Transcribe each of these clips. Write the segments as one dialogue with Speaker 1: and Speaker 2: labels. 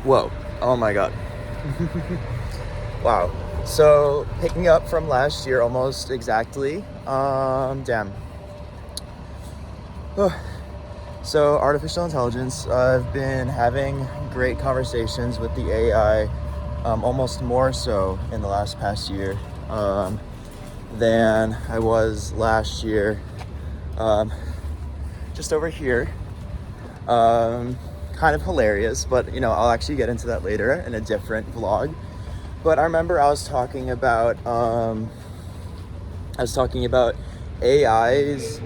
Speaker 1: Whoa. Oh my God. Wow. So picking up from last year almost exactly. Damn. So artificial intelligence. I've been having great conversations with the AI, almost more so in the past year, than I was last year. Just over here. Kind of hilarious, but I'll actually get into that later in a different vlog. But I remember I was talking about AI's,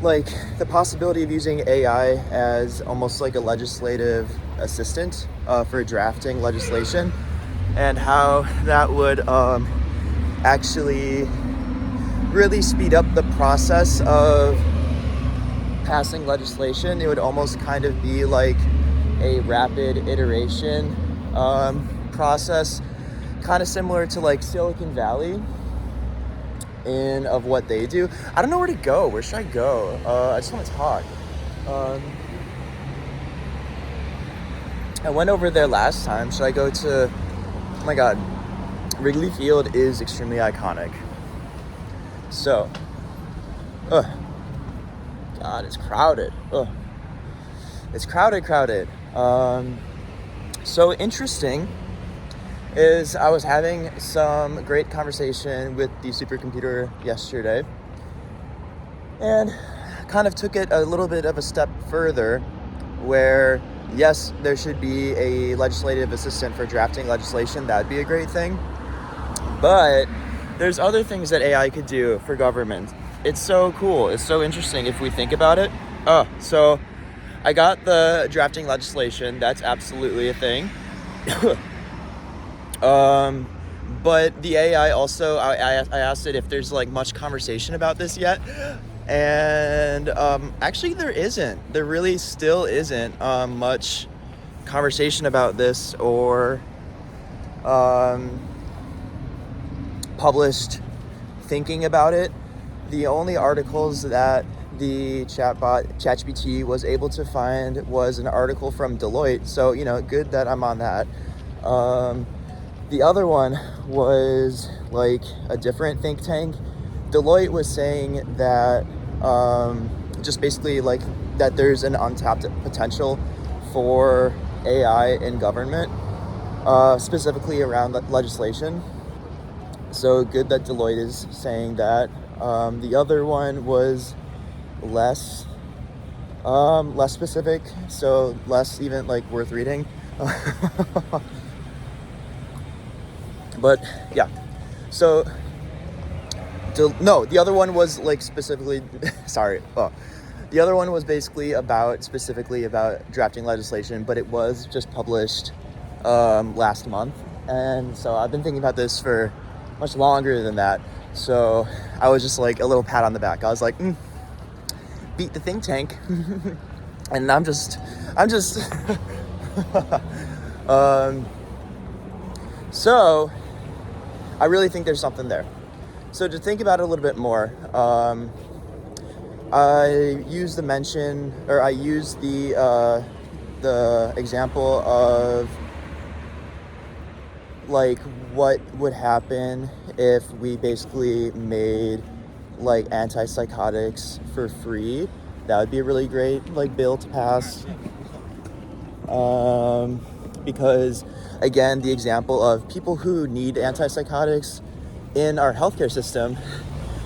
Speaker 1: like the possibility of using AI as almost like a legislative assistant for drafting legislation, and how that would actually really speed up the process of passing legislation. It would almost kind of be like a rapid iteration process, kind of similar to like Silicon Valley of what they do. I don't know where to go. Where should I go? I just want to talk. I went over there last time. Should I go to... Oh my God. Wrigley Field is extremely iconic. So, God, it's crowded. It's crowded. So interesting is I was having some great conversation with the supercomputer yesterday, and kind of took it a little bit of a step further, where yes, there should be a legislative assistant for drafting legislation. That'd be a great thing. But there's other things that AI could do for government. It's so cool. It's so interesting if we think about it. So I got the drafting legislation. That's absolutely a thing. But the AI also, I asked it if there's like much conversation about this yet. And actually there isn't. There really still isn't much conversation about this, or published thinking about it. The only articles that the ChatGPT was able to find was an article from Deloitte. So, good that I'm on that. The other one was like a different think tank. Deloitte was saying that just basically like that there's an untapped potential for AI in government, specifically around legislation. So good that Deloitte is saying that. The other one was less specific, so less even like worth reading. But yeah, so the other one was like specifically sorry. The other one was basically specifically about drafting legislation, but it was just published last month, and so I've been thinking about this for much longer than that. So I was just like a little pat on the back. I was like, beat the think tank. And I'm just so I really think there's something there. So to think about it a little bit more, I used the example of like what would happen if we basically made like antipsychotics for free. That would be a really great like bill to pass. Because again, the example of people who need antipsychotics in our healthcare system,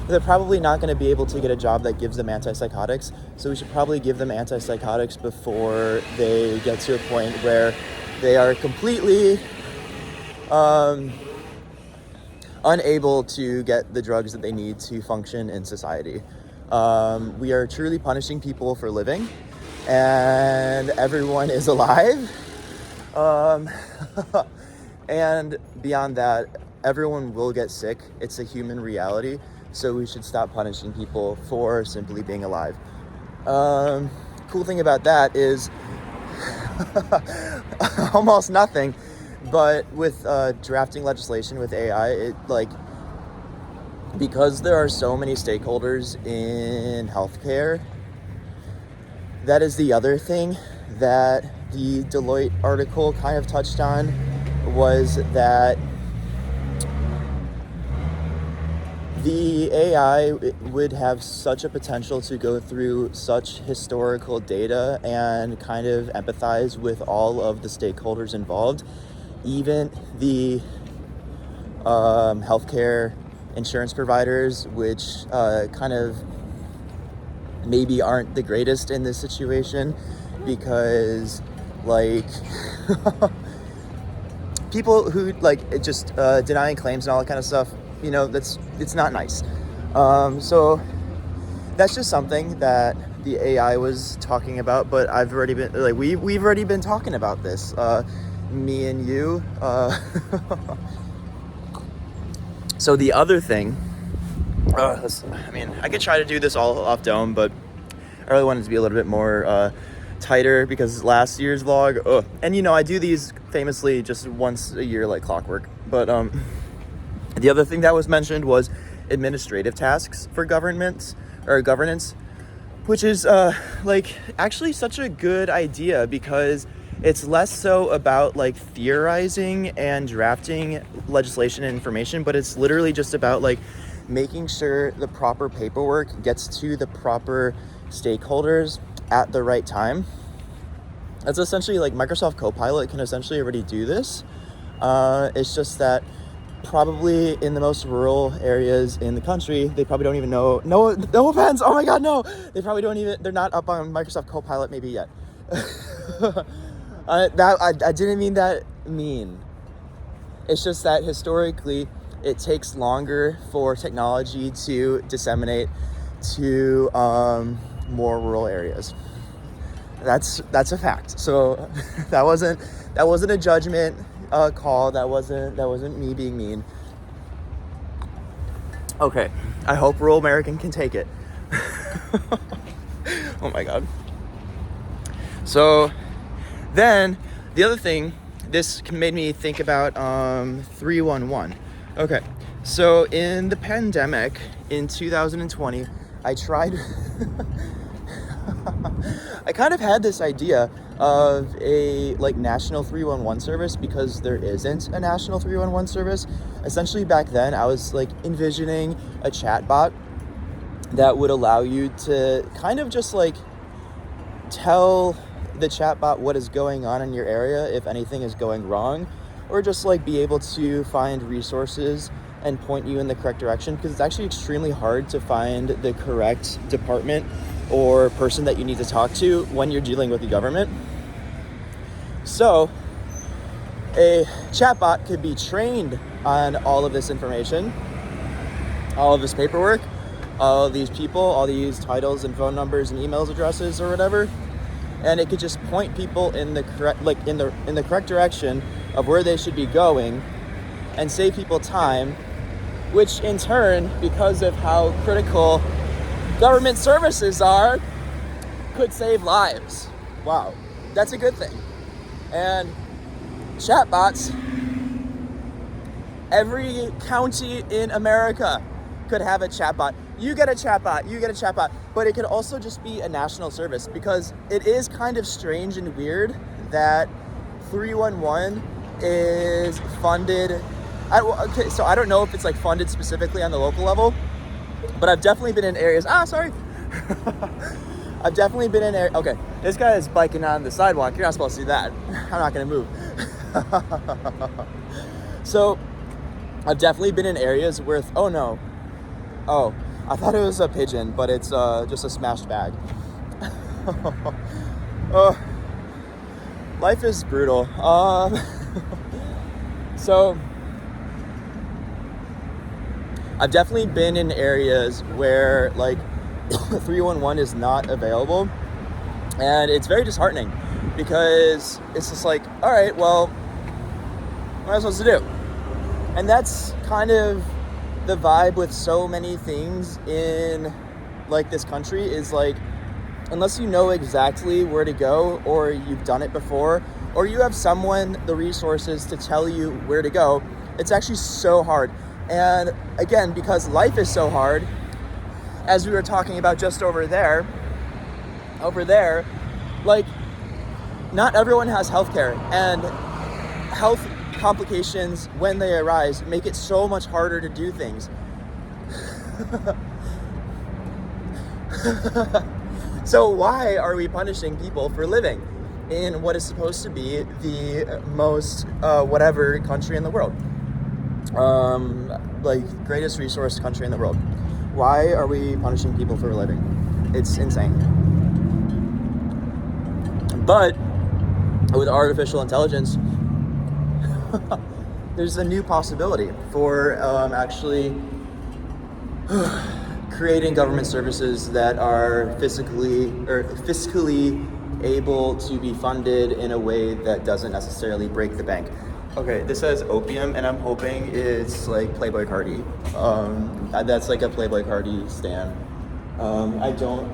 Speaker 1: they're probably not going to be able to get a job that gives them antipsychotics. So we should probably give them antipsychotics before they get to a point where they are completely unable to get the drugs that they need to function in society. We are truly punishing people for living, and everyone is alive. And beyond that, everyone will get sick. It's a human reality. So we should stop punishing people for simply being alive. Cool thing about that is almost nothing. But with drafting legislation with AI, it because there are so many stakeholders in healthcare, that is the other thing that the Deloitte article kind of touched on was that the AI would have such a potential to go through such historical data and kind of empathize with all of the stakeholders involved, even the healthcare insurance providers, which kind of maybe aren't the greatest in this situation, because like people who like just denying claims and all that kind of stuff, you know, it's not nice. So that's just something that the AI was talking about, but I've already been like we've already been talking about this, me and you. So the other thing, I mean, I could try to do this all off dome, but I really wanted to be a little bit more tighter because last year's vlog, and you know, I do these famously just once a year like clockwork. But the other thing that was mentioned was administrative tasks for governance, which is like actually such a good idea, because it's less so about like theorizing and drafting legislation and information, but it's literally just about like making sure the proper paperwork gets to the proper stakeholders at the right time. That's essentially like Microsoft Copilot can essentially already do this. It's just that probably in the most rural areas in the country, they probably don't even know. No offense. Oh my God, no. They probably don't even. They're not up on Microsoft Copilot maybe yet. I didn't mean that mean. It's just that historically, it takes longer for technology to disseminate to more rural areas. That's a fact. So that wasn't a judgment call. That wasn't me being mean. Okay, I hope rural American can take it. Oh my God. So then the other thing, this made me think about 311. Okay, so in the pandemic in 2020, I tried I kind of had this idea of a like national 311 service, because there isn't a national 311 service. Essentially back then I was like envisioning a chatbot that would allow you to kind of just like tell the chatbot what is going on in your area if anything is going wrong, or just like be able to find resources and point you in the correct direction, because it's actually extremely hard to find the correct department or person that you need to talk to when you're dealing with the government. So a chatbot could be trained on all of this information, all of this paperwork, all of these people, all these titles and phone numbers and emails addresses or whatever, and it could just point people in the correct, like in the correct direction of where they should be going, and save people time, which in turn, because of how critical government services are, could save lives. Wow, that's a good thing. And chatbots, every county in America could have a chatbot. You get a chatbot, but it could also just be a national service, because it is kind of strange and weird that 311 is funded. Okay, so I don't know if it's like funded specifically on the local level, but I've definitely been in areas. I've definitely been in areas. Okay, this guy is biking on the sidewalk. You're not supposed to do that. I'm not gonna move. So I've definitely been in areas where, oh no. Oh, I thought it was a pigeon, but it's just a smashed bag. Oh, life is brutal. So I've definitely been in areas where like 311 is not available, and it's very disheartening, because it's just like, all right, well, what am I supposed to do? And that's kind of the vibe with so many things in like this country, is like, unless you know exactly where to go, or you've done it before, or you have someone, the resources to tell you where to go, it's actually so hard. And again, because life is so hard, as we were talking about just over there, like not everyone has healthcare, and health complications when they arise make it so much harder to do things. So why are we punishing people for living in what is supposed to be the most whatever country in the world, like greatest resource country in the world? Why are we punishing people for living? It's insane. But with artificial intelligence, there's a new possibility for actually creating government services that are fiscally able to be funded in a way that doesn't necessarily break the bank. Okay, this says opium, and I'm hoping it's like Playboy Cardi. That's like a Playboy Cardi stan. I don't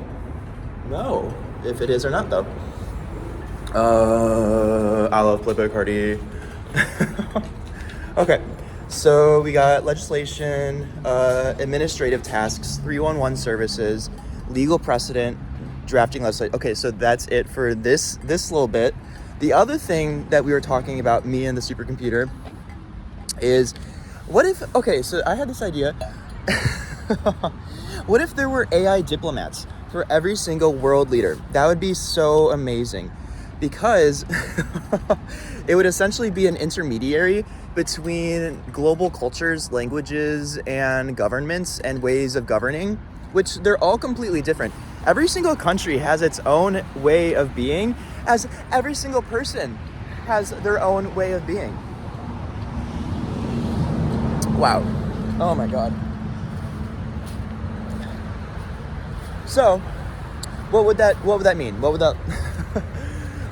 Speaker 1: know if it is or not, though. I love Playboy Cardi. Okay, so we got legislation, administrative tasks, 311 services, legal precedent, drafting legislation. Okay, so that's it for this little bit. The other thing that we were talking about, me and the supercomputer, is what if, okay, so I had this idea. What if there were AI diplomats for every single world leader? That would be so amazing, because it would essentially be an intermediary between global cultures, languages, and governments and ways of governing, which they're all completely different. Every single country has its own way of being, as every single person has their own way of being. Wow. Oh my God. So, what would that mean? What would that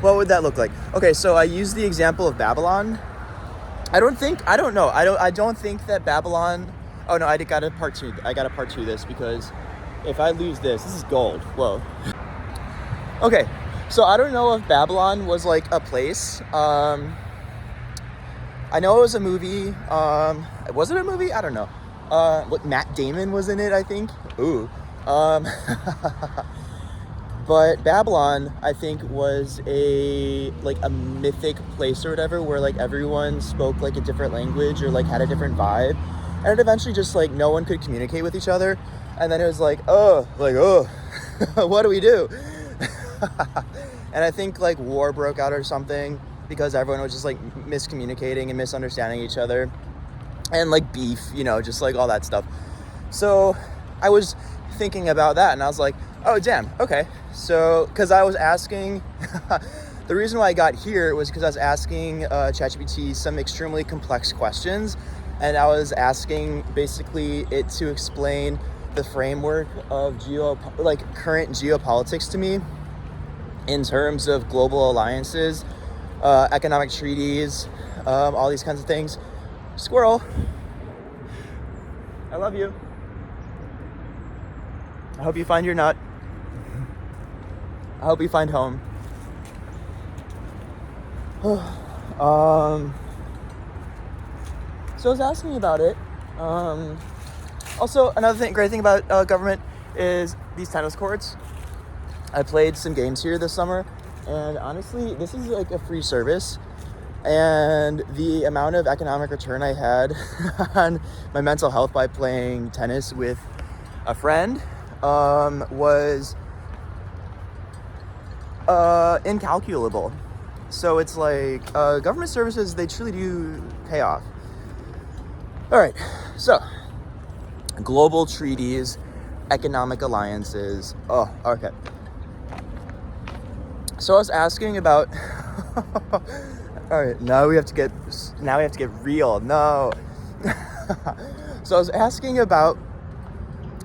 Speaker 1: what would that look like? Okay, so I used the example of Babylon. I don't think that Babylon. Oh no, I got a part two this, because if I lose this is gold. Whoa. Okay, so I don't know if Babylon was like a place. I know it was a movie. Was it a movie? I don't know. What, Matt Damon was in it, I think. Ooh. But Babylon, I think, was a mythic place or whatever, where like everyone spoke like a different language or like had a different vibe, and it eventually just like no one could communicate with each other, and then it was like what do we do? And I think like war broke out or something, because everyone was just like miscommunicating and misunderstanding each other, and like beef, just like all that stuff. So I was thinking about that, and I was like, oh damn, okay. So because I was asking the reason why I got here was because I was asking ChatGPT some extremely complex questions, and I was asking basically it to explain the framework of current geopolitics to me in terms of global alliances, economic treaties, all these kinds of things. Squirrel, I love you. I hope you find your nut. I hope you find home. So I was asking about it. Also, another great thing about government is these tennis courts. I played some games here this summer, and honestly, this is like a free service. And the amount of economic return I had on my mental health by playing tennis with a friend was incalculable. So it's like government services, they truly do pay off. All right, so global treaties, economic alliances. Oh, okay. So I was asking about. All right, now we have to get real. No. So I was asking about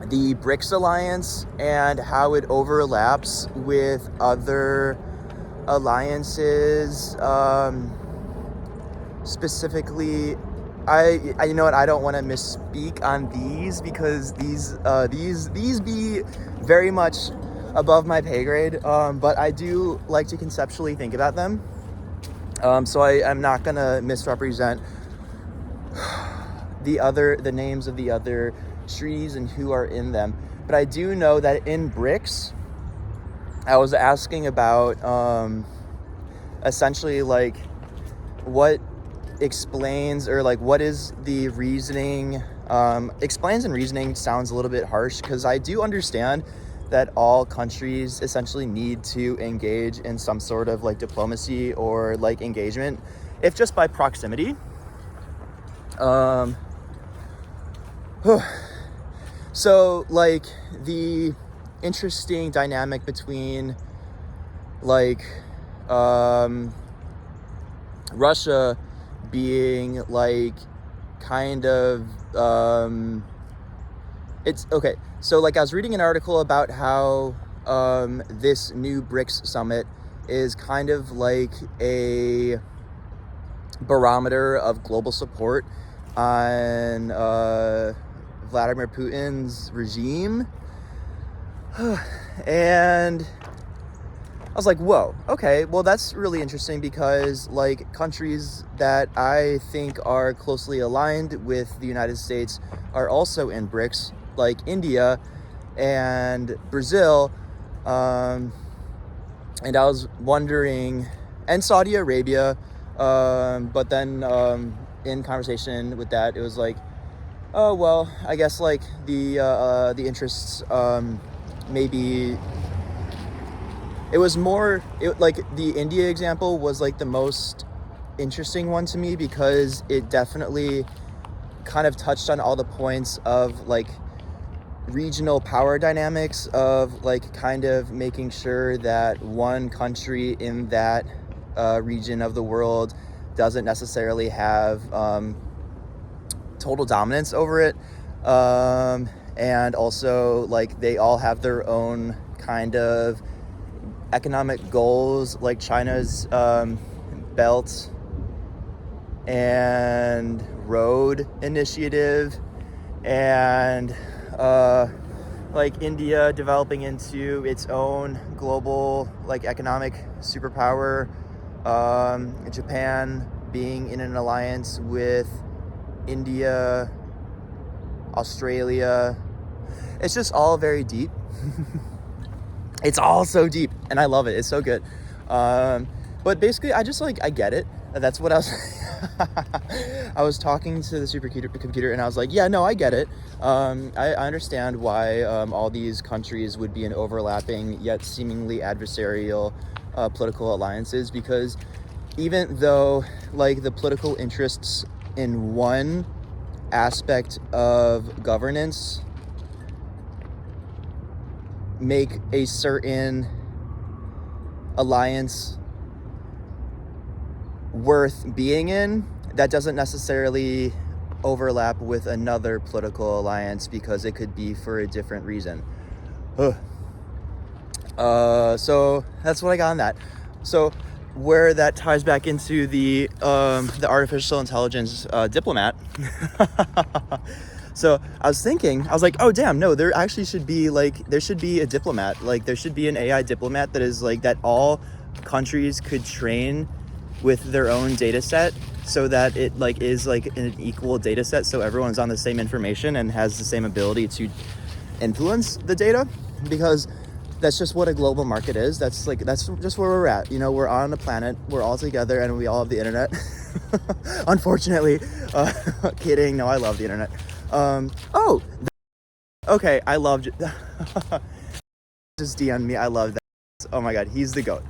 Speaker 1: the BRICS alliance and how it overlaps with other alliances. Specifically, I you know what, I don't want to misspeak on these, because these be very much above my pay grade. But I do like to conceptually think about them. So I'm not gonna misrepresent the names of the other treaties and who are in them. But I do know that in BRICS, I was asking about essentially like what explains, or like what is the reasoning. Explains and reasoning sounds a little bit harsh, because I do understand that all countries essentially need to engage in some sort of like diplomacy or like engagement, if just by proximity. So like the interesting dynamic between like Russia being like kind of it's okay. So like I was reading an article about how this new BRICS summit is kind of like a barometer of global support on Vladimir Putin's regime. And I was like, whoa, okay, well, that's really interesting, because like countries that I think are closely aligned with the United States are also in BRICS, like India and Brazil. And I was wondering, and Saudi Arabia, but then in conversation with that, it was like, oh, well, I guess like the interests maybe. It was more, like the India example was like the most interesting one to me, because it definitely kind of touched on all the points of like regional power dynamics, of like kind of making sure that one country in that region of the world doesn't necessarily have total dominance over it. And also like they all have their own kind of economic goals, like China's Belt and Road Initiative, and like India developing into its own global like economic superpower, Japan being in an alliance with India, Australia. It's just all very deep. It's all so deep, and I love it. It's so good. But basically, I get it. That's what I was I was talking to the supercomputer, and I was like, yeah, no, I get it. I understand why all these countries would be in overlapping yet seemingly adversarial political alliances, because even though like the political interests in one aspect of governance make a certain alliance worth being in, that doesn't necessarily overlap with another political alliance, because it could be for a different reason. So that's what I got on that. So where that ties back into the artificial intelligence diplomat. So I was thinking, I was like, oh damn, no, there actually should be there should be a diplomat, like there should be an AI diplomat that is like that all countries could train with their own data set, so that it like is like an equal data set, so everyone's on the same information and has the same ability to influence the data, because that's just what a global market is. That's just where we're at. You know, we're on a planet, we're all together, and we all have the internet. Unfortunately, kidding. No, I love the internet. Okay, I loved it. Just DM me. I love that. Oh my god, he's the GOAT.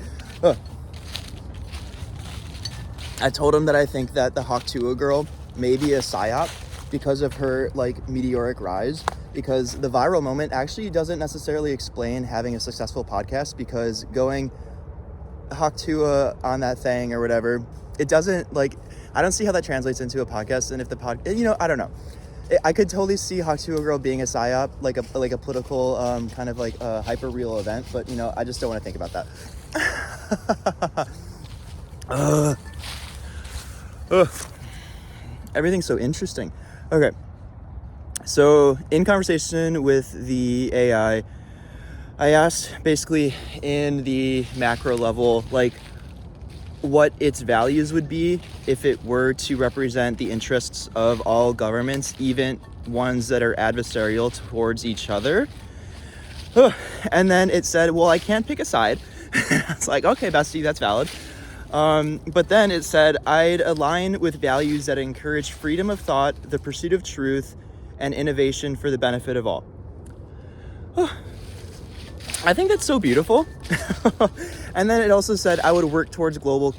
Speaker 1: I told him that I think that the Hawk-Tuah girl may be a psyop because of her like meteoric rise, because the viral moment actually doesn't necessarily explain having a successful podcast, because going Hawk-Tuah on that thing or whatever, it doesn't like, I don't see how that translates into a podcast. And if the I don't know. I could totally see Hawk-Tuah girl being a psyop, like a political kind of like a hyper real event, but you know, I just don't want to think about that. Everything's so interesting. Okay, so in conversation with the AI, I asked basically in the macro level, like what its values would be if it were to represent the interests of all governments, even ones that are adversarial towards each other. And then it said, well, I can't pick a side. It's like, okay, bestie, that's valid. But then it said, I'd align with values that encourage freedom of thought, the pursuit of truth, and innovation for the benefit of all. I think that's so beautiful. And then it also said I would work towards global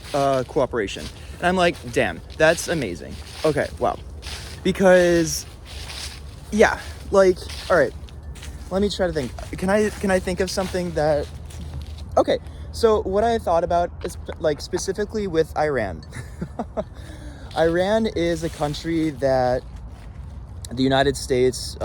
Speaker 1: cooperation. And I'm like, damn, that's amazing. Okay, wow. Because, yeah, like, all right, let me try to think. Can I think of something that, okay, so what I thought about is, like, specifically with Iran. Iran is a country that the United States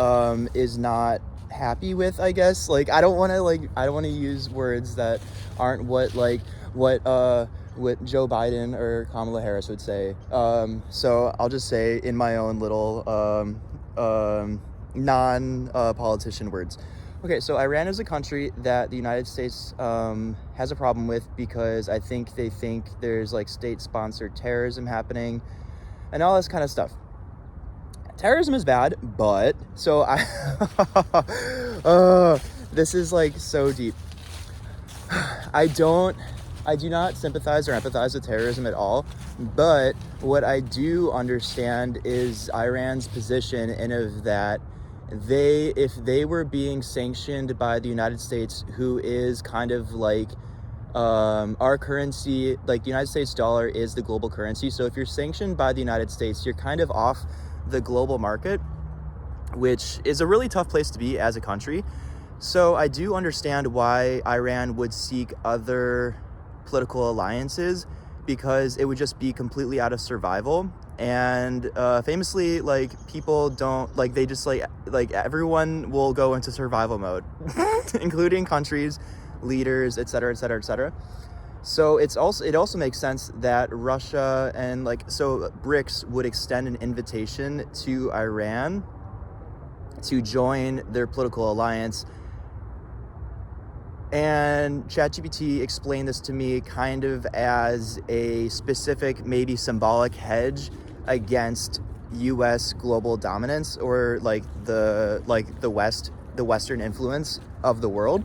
Speaker 1: is not happy with, I guess. Like, I don't want to use words that aren't what Joe Biden or Kamala Harris would say. So I'll just say in my own little non-politician words. Okay, so Iran is a country that the United States has a problem with because I think they think there's like state-sponsored terrorism happening and all this kind of stuff. Terrorism is bad, but so this is like so deep. I do not sympathize or empathize with terrorism at all, but what I do understand is Iran's position in of that if they were being sanctioned by the United States, who is kind of like our currency, like the United States dollar is the global currency. So if you're sanctioned by the United States, you're kind of off the global market, which is a really tough place to be as a country. So I do understand why Iran would seek other political alliances, because it would just be completely out of survival. And famously, like, people don't, like, they just like everyone will go into survival mode, including countries, leaders, etc., etc., etc. So it also makes sense that Russia and so BRICS would extend an invitation to Iran to join their political alliance. And ChatGPT explained this to me kind of as a specific, maybe symbolic hedge against US global dominance, or the Western influence of the world.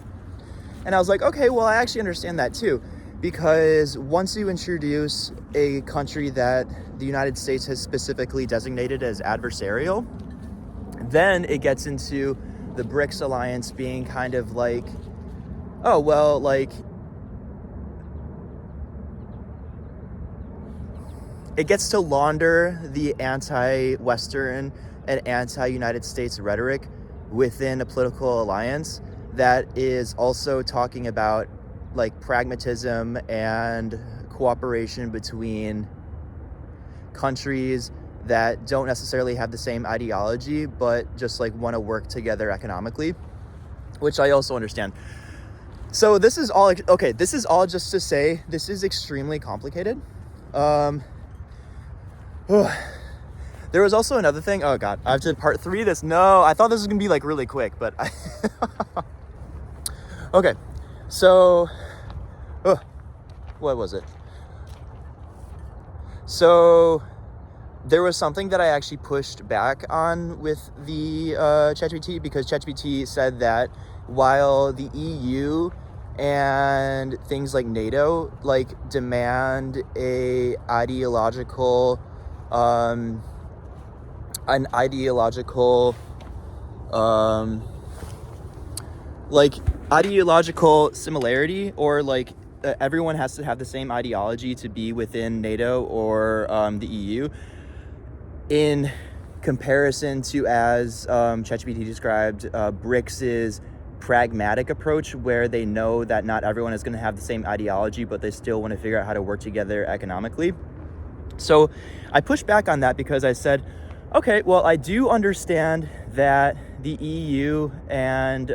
Speaker 1: And I was like, okay, well, I actually understand that too. Because once you introduce a country that the United States has specifically designated as adversarial, then it gets into the BRICS alliance being kind of like, oh, well, like, it gets to launder the anti-Western and anti-United States rhetoric within a political alliance that is also talking about like pragmatism and cooperation between countries that don't necessarily have the same ideology, but just like want to work together economically, which I also understand. So this is all, okay, this is all just to say this is extremely complicated. There was also another thing. Oh God, I have to part 3 this. No, I thought this was gonna be like really quick, but okay. So, what was it? So there was something that I actually pushed back on with the ChatGPT, because ChatGPT said that while the EU and things like NATO like demand an ideological similarity, or like everyone has to have the same ideology to be within NATO or the EU, in comparison to, as ChatGPT described, BRICS's pragmatic approach, where they know that not everyone is going to have the same ideology, but they still want to figure out how to work together economically. So I pushed back on that because I said, okay, well, I do understand that the EU and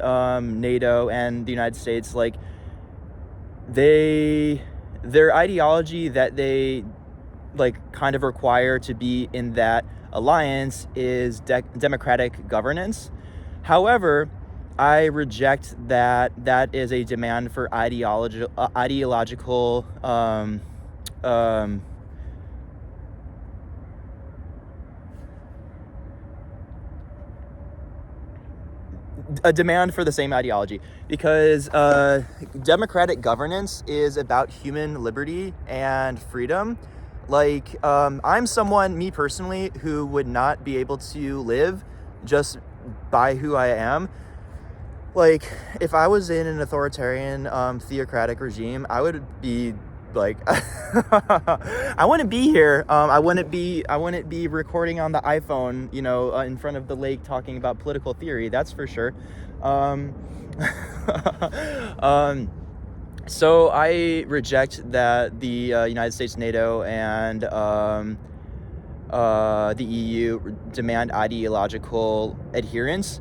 Speaker 1: NATO and the United States, like, their ideology that they like kind of require to be in that alliance is democratic governance. However, I reject that is a demand for ideological a demand for the same ideology, because democratic governance is about human liberty and freedom. Like, I'm someone, me personally, who would not be able to live just by who I am. Like, if I was in an authoritarian, theocratic regime, I would be like, I wouldn't be here. I wouldn't be recording on the iPhone, in front of the lake talking about political theory. That's for sure. So I reject that the United States, NATO, and the EU demand ideological adherence,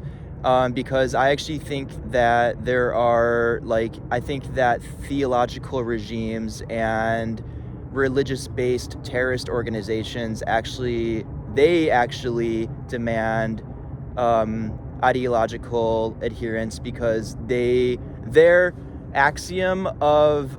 Speaker 1: because I actually think that there are, I think that theological regimes and religious-based terrorist organizations actually demand ideological adherence, because their axiom of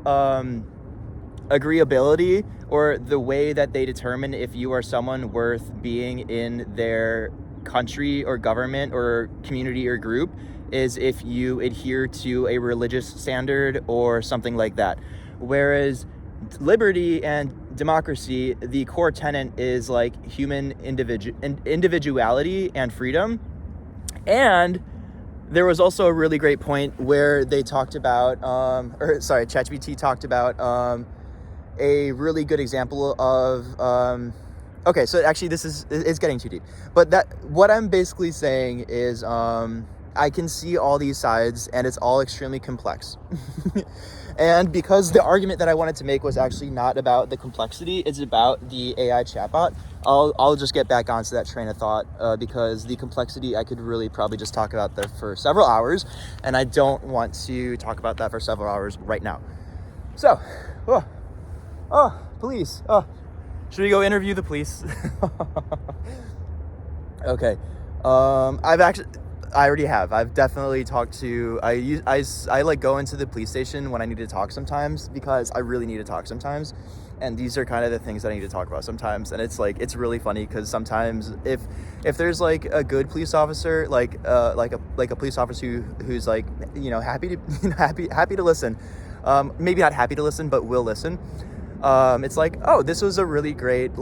Speaker 1: agreeability, or the way that they determine if you are someone worth being in their country or government or community or group, is if you adhere to a religious standard or something like that. Whereas liberty and democracy, the core tenet is like human individuality and freedom. And there was also a really great point where they talked about, ChatGPT talked about a really good example of, okay, so actually it's getting too deep. But what I'm basically saying is, I can see all these sides, and it's all extremely complex. And because the argument that I wanted to make was actually not about the complexity, it's about the AI chatbot, I'll just get back onto that train of thought, because the complexity, I could really probably just talk about that for several hours, and I don't want to talk about that for several hours right now. So, police. Should we go interview the police? Okay. I already have. I've definitely talked to, I like go into the police station when I need to talk sometimes, because I really need to talk sometimes. And these are kind of the things that I need to talk about sometimes. And it's really funny, because sometimes if there's like a good police officer, like a police officer who's like, happy to listen, maybe not happy to listen, but will listen. It's like, oh, this was a really great,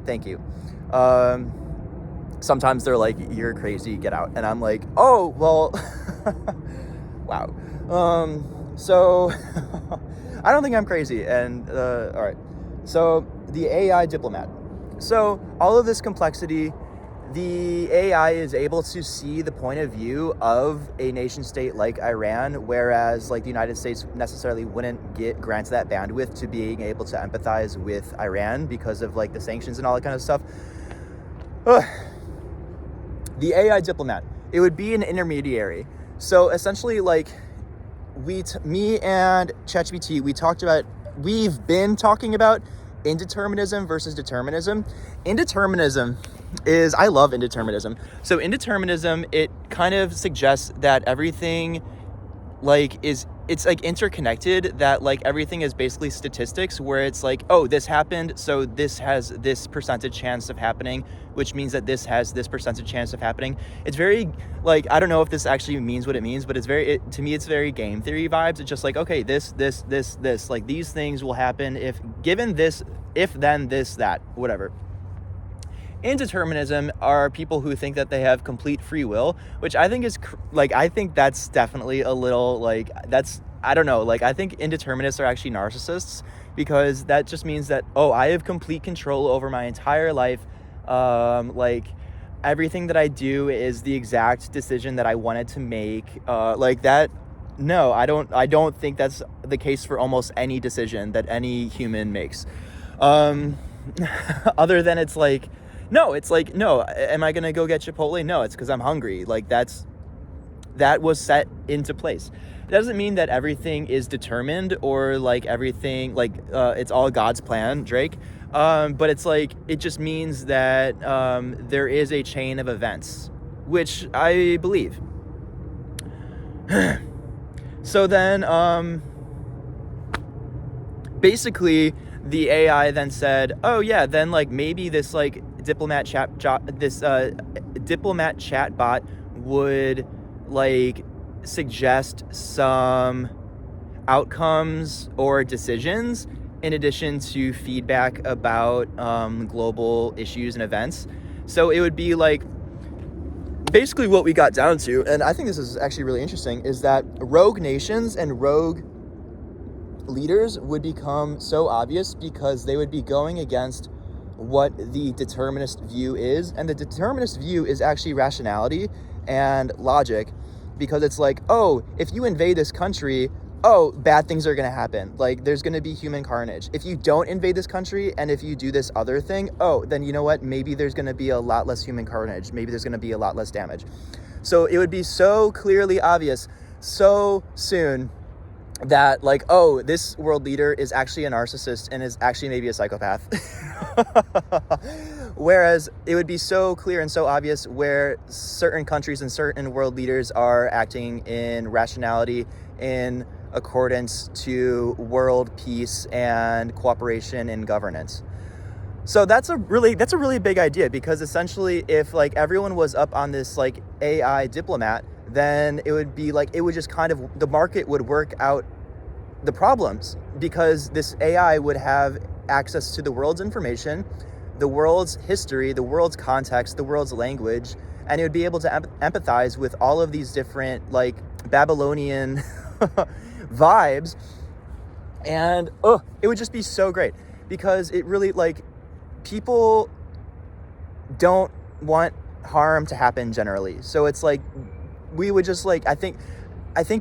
Speaker 1: thank you. Sometimes they're like, you're crazy, get out. And I'm like, oh, well, wow. So I don't think I'm crazy. And, all right. So the AI diplomat. So all of this complexity, the AI is able to see the point of view of a nation state like Iran, whereas like the United States necessarily wouldn't get granted that bandwidth to being able to empathize with Iran because of like the sanctions and all that kind of stuff. The AI diplomat, it would be an intermediary. So essentially, like, me and ChatGPT, we've been talking about indeterminism versus determinism. Indeterminism is, I love indeterminism. So indeterminism, it kind of suggests that everything it's like interconnected, that like everything is basically statistics, where it's like, oh, this happened, so this has this percentage chance of happening, which means that this has this percentage chance of happening. It's very, like, I don't know if this actually means what it means, but to me it's very game theory vibes. It's just like, okay, this, like these things will happen if given this, if then this, that, whatever. Indeterminism are people who think that they have complete free will, which I think is I think that's definitely a little I don't know, I think indeterminists are actually narcissists, because that just means that, oh, I have complete control over my entire life. Everything that I do is the exact decision that I wanted to make. That. No, I don't think that's the case for almost any decision that any human makes. Other than it's like, no, am I going to go get Chipotle? No, it's because I'm hungry. That was set into place. It doesn't mean that everything is determined, or everything, it's all God's plan, Drake. But it's it just means that there is a chain of events, which I believe. So then, basically, the AI then said, oh yeah, then maybe this diplomat chat bot would like suggest some outcomes or decisions in addition to feedback about global issues and events. So it would be like, basically what we got down to, and I think this is actually really interesting, is that rogue nations and rogue leaders would become so obvious because they would be going against what the determinist view is. And the determinist view is actually rationality and logic, because it's like, oh, if you invade this country, oh, bad things are going to happen. Like, there's going to be human carnage. If you don't invade this country and if you do this other thing, oh, then you know what? Maybe there's going to be a lot less human carnage. Maybe there's going to be a lot less damage. So it would be so clearly obvious so soon that, like, oh, this world leader is actually a narcissist and is actually maybe a psychopath. Whereas it would be so clear and so obvious where certain countries and certain world leaders are acting in rationality, in accordance to world peace and cooperation in governance. So that's a really big idea, because essentially if like everyone was up on this like AI diplomat, then it would be like, it would just kind of, the market would work out the problems, because this AI would have access to the world's information, the world's history, the world's context, the world's language, and it would be able to empathize with all of these different like Babylonian vibes. And it would just be so great, because it really, like, people don't want harm to happen generally. So it's like, we would just like, I think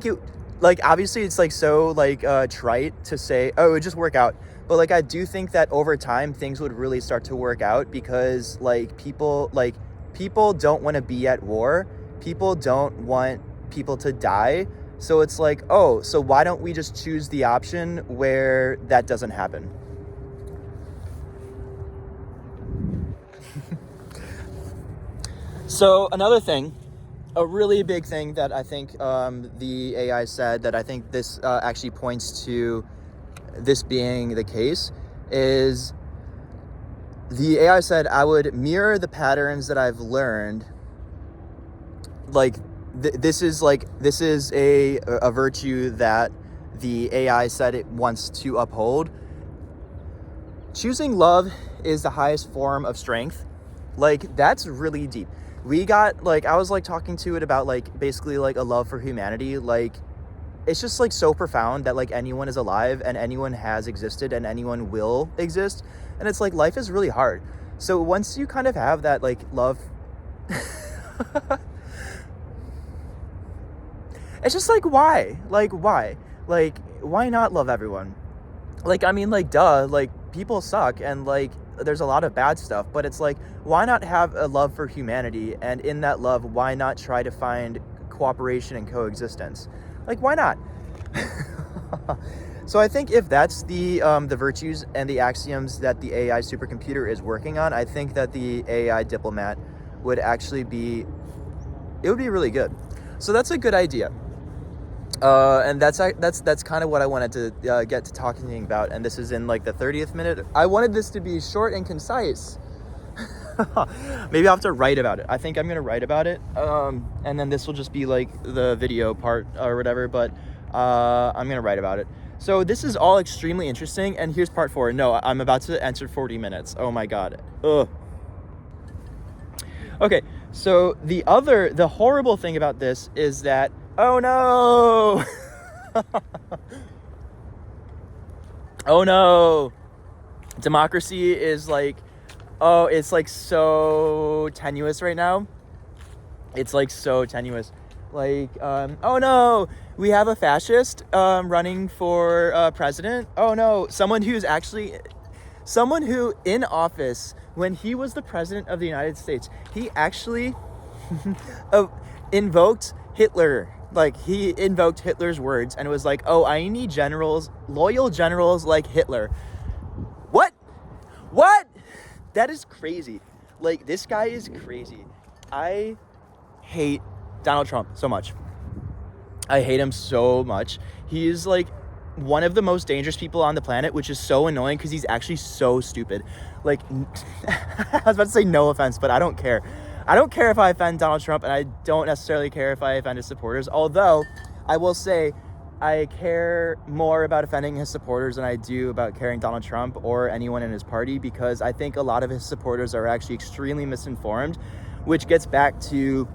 Speaker 1: it, like, obviously it's like so like trite to say, oh, it would just work out. But like, I do think that over time things would really start to work out, because like people don't want to be at war. People don't want people to die. So it's like, oh, so why don't we just choose the option where that doesn't happen? So another thing, a really big thing that I think the AI said, that I think this actually points to this being the case, is the AI said, I would mirror the patterns that I've learned. Like, this is a virtue that the AI said it wants to uphold. Choosing love is the highest form of strength. Like, that's really deep. We got, like, I was like talking to it about like basically like a love for humanity. Like, it's just like so profound that like anyone is alive and anyone has existed and anyone will exist. And it's like, life is really hard. So once you kind of have that like love, it's just like, why? Like, why? Like, why not love everyone? Like, I mean, like, duh, like, people suck and like there's a lot of bad stuff, but it's like, why not have a love for humanity? And in that love, why not try to find cooperation and coexistence? Like, why not? So I think if that's the virtues and the axioms that the AI supercomputer is working on, I think that the AI diplomat would actually be, it would be really good. So that's a good idea. And that's kind of what I wanted to get to talking about. And this is in like the 30th minute. I wanted this to be short and concise. Maybe I'll have to write about it. I think I'm going to write about it. And then this will just be like the video part or whatever, but I'm going to write about it. So this is all extremely interesting. And here's part 4. No, I'm about to enter 40 minutes. Oh my God. Ugh. Okay. So the horrible thing about this is that, oh no! Oh no! Democracy is like, oh, it's like so tenuous right now. It's like so tenuous. Like, oh no, we have a fascist running for president. Oh no, someone who in office when he was the president of the United States, he actually invoked Hitler. Like, he invoked Hitler's words and it was like, oh, I need generals, loyal generals like Hitler. What? That is crazy. Like, this guy is crazy. I hate Donald Trump so much. I hate him so much. He is like one of the most dangerous people on the planet, which is so annoying because he's actually so stupid. Like, I was about to say no offense, but I don't care. I don't care if I offend Donald Trump, and I don't necessarily care if I offend his supporters, although I will say I care more about offending his supporters than I do about caring Donald Trump or anyone in his party, because I think a lot of his supporters are actually extremely misinformed, which gets back to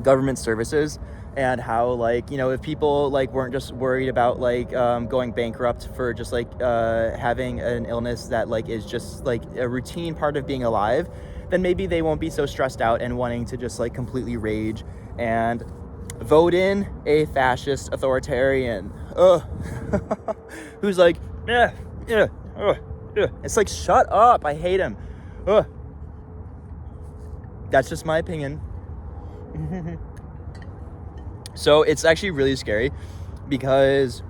Speaker 1: government services and how, like, you know, if people like weren't just worried about like going bankrupt for just like having an illness that like is just like a routine part of being alive, then maybe they won't be so stressed out and wanting to just like completely rage and vote in a fascist authoritarian who's like, yeah, yeah, yeah. It's like, shut up, I hate him. That's just my opinion. So it's actually really scary, because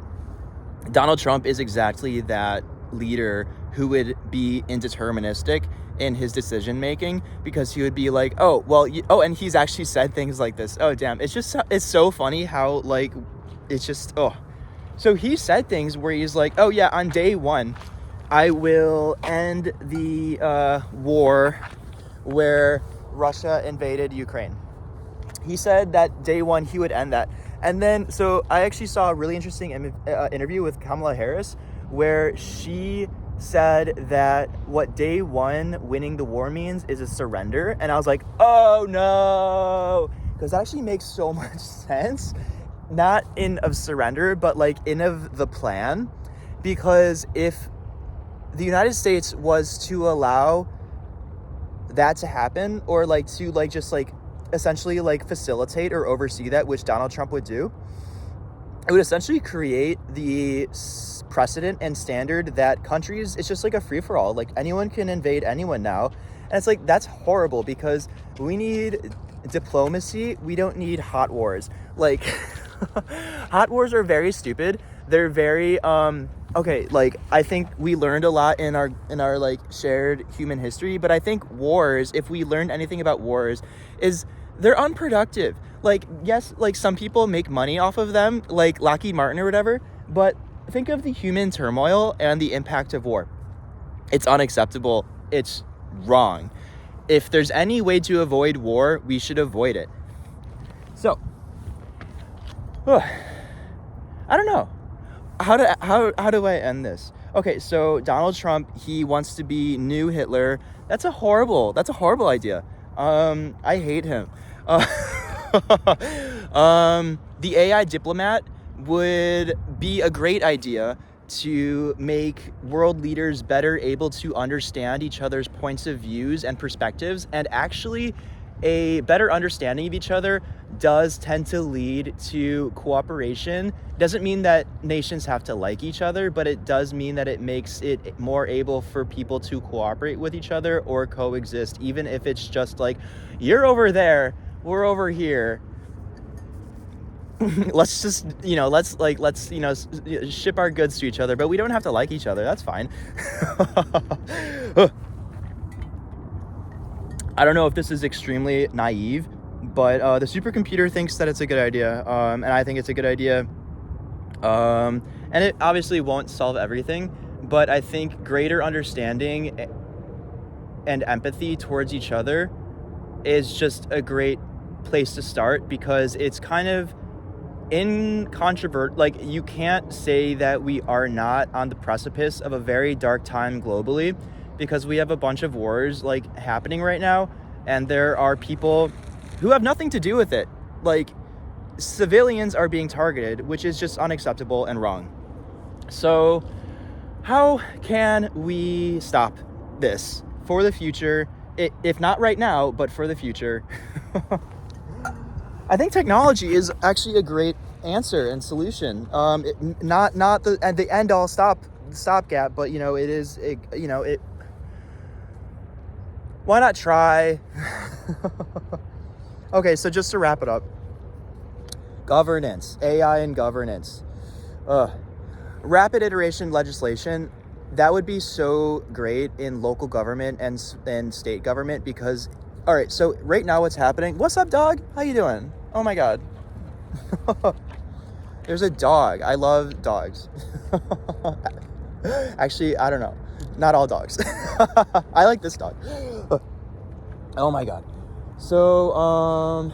Speaker 1: Donald Trump is exactly that leader who would be indeterministic in his decision making, because he would be like, oh, well, and he's actually said things like this. Oh, damn. It's so funny how, like, it's just, So he said things where he's like, oh, yeah, on day one, I will end the war where Russia invaded Ukraine. He said that day one he would end that. And then, so I actually saw a really interesting interview with Kamala Harris where she said that what day one winning the war means is a surrender. And I was like, oh no, because that actually makes so much sense. Not in of surrender, but like in of the plan. Because if the United States was to allow that to happen, or like to like just like essentially like facilitate or oversee that, which Donald Trump would do, it would essentially create the precedent and standard that countries, it's just like a free-for-all, like anyone can invade anyone now. And it's like, that's horrible, because we need diplomacy, we don't need hot wars. Like hot wars are very stupid. They're very okay, like I think we learned a lot in our like shared human history, but I think wars, if we learned anything about wars, is they're unproductive. Like, yes, like some people make money off of them, like Lockheed Martin or whatever, but think of the human turmoil and the impact of war. It's unacceptable. It's wrong. If there's any way to avoid war, we should avoid it. So, I don't know. How do I end this? Okay, so Donald Trump, he wants to be new Hitler. That's a horrible idea. I hate him. The AI diplomat would be a great idea to make world leaders better able to understand each other's points of views and perspectives, and actually a better understanding of each other does tend to lead to cooperation. Doesn't mean that nations have to like each other, but it does mean that it makes it more able for people to cooperate with each other or coexist, even if it's just like, you're over there, we're over here. Let's just, let's ship our goods to each other, but we don't have to like each other. That's fine. I don't know if this is extremely naive, but the supercomputer thinks that it's a good idea, and I think it's a good idea. And it obviously won't solve everything, but I think greater understanding and empathy towards each other is just a great place to start, because it's kind of incontrovertible. Like, you can't say that we are not on the precipice of a very dark time globally, because we have a bunch of wars like happening right now, and there are people who have nothing to do with it. Like, civilians are being targeted, which is just unacceptable and wrong. So how can we stop this for the future? If not right now, but for the future. I think technology is actually a great answer and solution. Not the end all stopgap, but it is. Why not try? Okay, so just to wrap it up, governance, AI and governance, rapid iteration legislation. That would be so great in local government and state government, because, all right, so right now what's happening? What's up, dog? How you doing? Oh my God. There's a dog. I love dogs. Actually, I don't know. Not all dogs. I like this dog. Oh my God. So,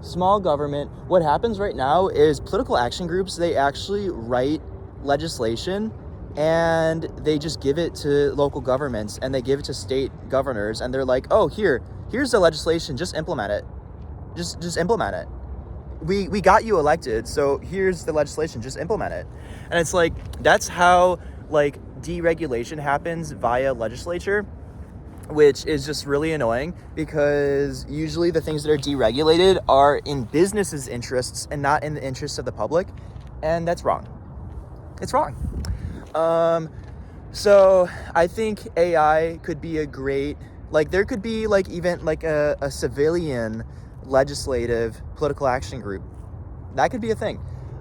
Speaker 1: small government. What happens right now is political action groups, they actually write legislation and they just give it to local governments and they give it to state governors and they're like, oh, here's the legislation, just implement it. Just implement it. We got you elected, so here's the legislation, just implement it. And it's like, that's how like deregulation happens via legislature, which is just really annoying because usually the things that are deregulated are in businesses' interests and not in the interests of the public, and that's wrong. It's wrong. So I think AI could be a great, like there could be like even like a civilian legislative political action group. That could be a thing.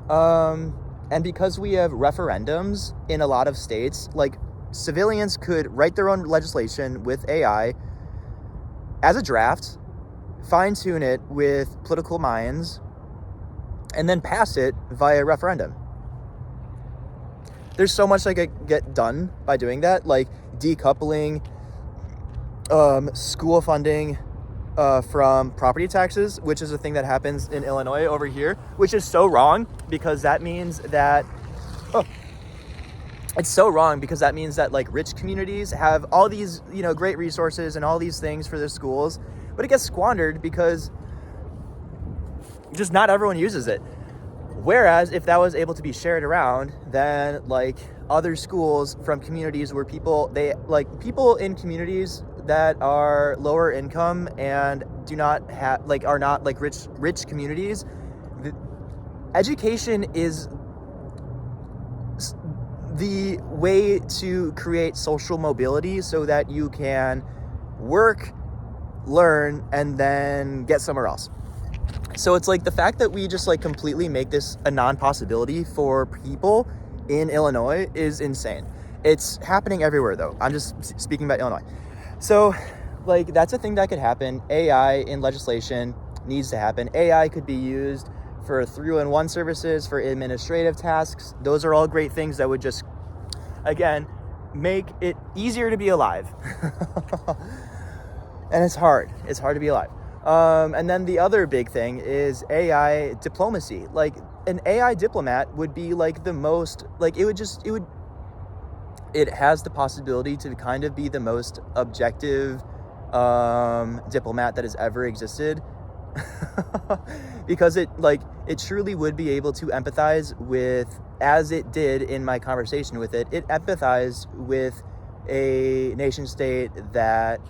Speaker 1: And because we have referendums in a lot of states, like civilians could write their own legislation with AI as a draft, fine tune it with political minds, and then pass it via referendum. There's so much that could get done by doing that, like decoupling school funding from property taxes, which is a thing that happens in Illinois over here, which is so wrong because that means that it's so wrong because that means that like rich communities have all these, you know, great resources and all these things for their schools, but it gets squandered because just not everyone uses it. Whereas if that was able to be shared around, then like other schools from communities where people in communities that are lower income and do not have like are not like rich communities, education is the way to create social mobility so that you can work, learn, and then get somewhere else. So it's like the fact that we just like completely make this a non-possibility for people in Illinois is insane. It's happening everywhere though. I'm just speaking about Illinois. So like that's a thing that could happen. AI in legislation needs to happen. AI could be used for 3-in-1 services, for administrative tasks. Those are all great things that would just, again, make it easier to be alive. And it's hard to be alive. And then the other big thing is AI diplomacy. Like an AI diplomat would be like the most, like it has the possibility to kind of be the most objective diplomat that has ever existed. Because it truly would be able to empathize with, as it did in my conversation with it empathized with a nation state that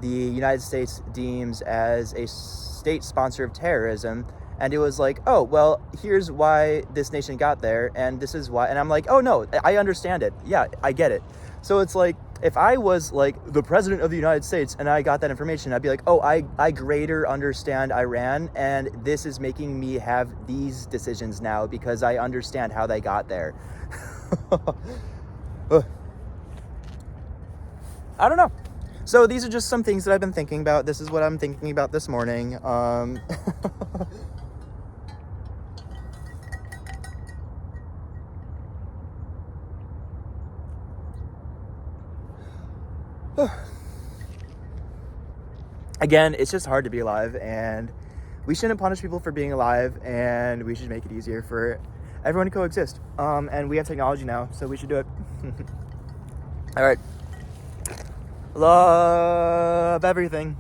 Speaker 1: the United States deems as a state sponsor of terrorism. And it was like, oh, well, here's why this nation got there, and this is why. And I'm like, oh, no, I understand it. Yeah, I get it. So it's like, if I was like the president of the United States and I got that information, I'd be like, oh, I greater understand Iran, and this is making me have these decisions now because I understand how they got there. I don't know. So these are just some things that I've been thinking about. This is what I'm thinking about this morning. Again, it's just hard to be alive, and we shouldn't punish people for being alive, and we should make it easier for everyone to coexist. And we have technology now, so we should do it. All right. Love everything.